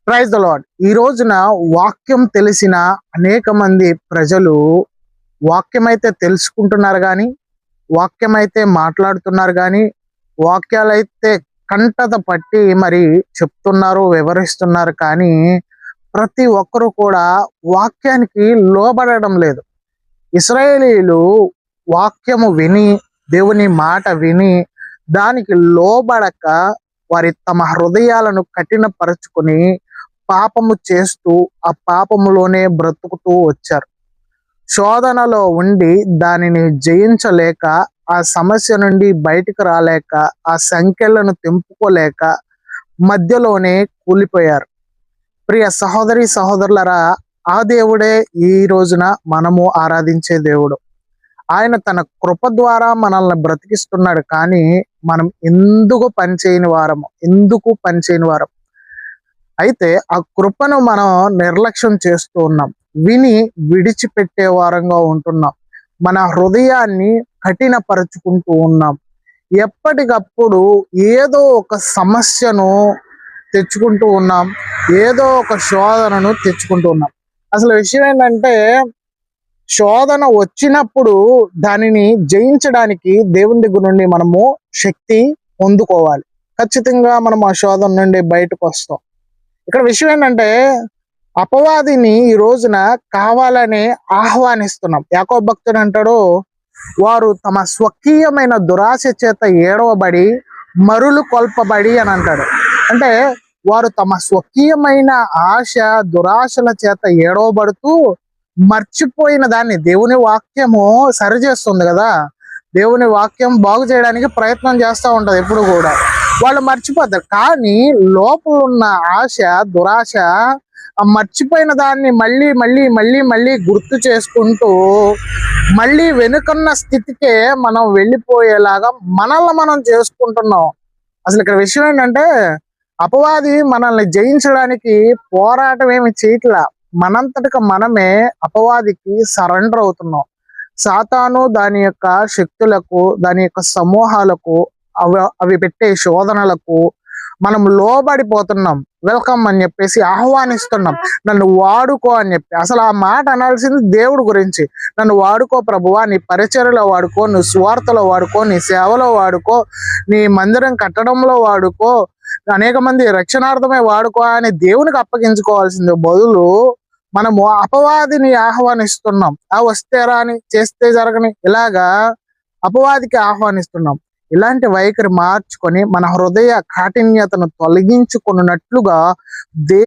Praise the lord. ఈ రోజున వాక్యం తెలిసిన అనేక మంది ప్రజలు వాక్యం అయితే తెలుసుకుంటున్నారు కానీ, వాక్యం అయితే మాట్లాడుతున్నారు కానీ, వాక్యాలైతే కంటత పట్టి మరి చెప్తున్నారు, వివరిస్తున్నారు. కానీ ప్రతి ఒక్కరు కూడా వాక్యానికి లోబడడం లేదు. ఇశ్రాయేలీయులు వాక్యము విని, దేవుని మాట విని దానికి లోబడక వారి తమ హృదయాలను కఠినపరుచుకొని పాపము చేస్తూ ఆ పాపములోనే బ్రతుకుతూ వచ్చారు. శోధనలో ఉండి దానిని జయించలేక, ఆ సమస్య నుండి బయటికి రాలేక, ఆ సంఖ్యలను తెంపుకోలేక మధ్యలోనే కూలిపోయారు. ప్రియ సహోదరి సహోదరులరా, ఆ దేవుడే ఈ రోజున మనము ఆరాధించే దేవుడు. ఆయన తన కృప ద్వారా మనల్ని బ్రతికిస్తున్నాడు. కానీ మనం ఎందుకు పనిచేయని వారం అయితే ఆ కృపను మనం నిర్లక్ష్యం చేస్తూ ఉన్నాం. విని విడిచిపెట్టే వారంగా ఉంటున్నాం. మన హృదయాన్ని కఠినపరుచుకుంటూ ఉన్నాం. ఎప్పటికప్పుడు ఏదో ఒక సమస్యను తెచ్చుకుంటూ ఉన్నాం. ఏదో ఒక శోధనను తెచ్చుకుంటూ ఉన్నాం. అసలు విషయం ఏంటంటే, శోధన వచ్చినప్పుడు దానిని జయించడానికి దేవుని దగ్గర నుండి మనము శక్తి పొందుకోవాలి. ఖచ్చితంగా మనం ఆ శోధన నుండి బయటకు వస్తాం. ఇక్కడ విషయం ఏంటంటే, అపవాదిని ఈ రోజున కావాలని ఆహ్వానిస్తున్నాం. యాకోబు భక్తుడు అంటాడు, వారు తమ స్వకీయమైన దురాశ చేత ఏడవబడి మరులు కొల్పబడి అని అంటాడు. అంటే వారు తమ స్వకీయమైన దురాశల చేత ఏడవబడుతూ మర్చిపోయిన దాన్ని దేవుని వాక్యము సరిచేస్తుంది కదా. దేవుని వాక్యం బాగు చేయడానికి ప్రయత్నం చేస్తూ ఉంటది ఎప్పుడు కూడా. వాళ్ళు మర్చిపోతారు. కానీ లోపల ఉన్న దురాశ మర్చిపోయిన దాన్ని మళ్ళీ మళ్ళీ మళ్ళీ మళ్ళీ గుర్తు చేసుకుంటూ మళ్ళీ వెనుకన్న స్థితికే మనం వెళ్ళిపోయేలాగా మనల్ని మనం చేసుకుంటున్నాం. అసలు ఇక్కడ విషయం ఏంటంటే, అపవాది మనల్ని జయించడానికి పోరాటం ఏమి చేయట్లా. మనంతటికి మనమే అపవాదికి సరెండర్ అవుతున్నాం. సాతాను దాని యొక్క శక్తులకు, దాని యొక్క సమూహాలకు, అవి పెట్టే శోధనలకు మనం లోబడిపోతున్నాం. వెల్కమ్ అని చెప్పేసి ఆహ్వానిస్తున్నాం. నన్ను వాడుకో అని చెప్పి. అసలు ఆ మాట అనాల్సింది దేవుడి గురించి. నన్ను వాడుకో ప్రభువా, నీ పరిచర్యలో వాడుకో, నీ స్వార్థలో వాడుకో, నీ సేవలో వాడుకో, నీ మందిరం కట్టడంలో వాడుకో, అనేక మంది రక్షణార్థమే వాడుకో అని దేవునికి అప్పగించుకోవాల్సింది బదులు మనము అపవాదిని ఆహ్వానిస్తున్నాం. ఆ వస్తే రాని, చేస్తే జరగని, ఇలాగా అపవాదికి ఆహ్వానిస్తున్నాం. ఇలాంటి వైఖరి మార్చుకొని మన హృదయ కాఠిన్యతను తొలగించుకున్నట్లుగా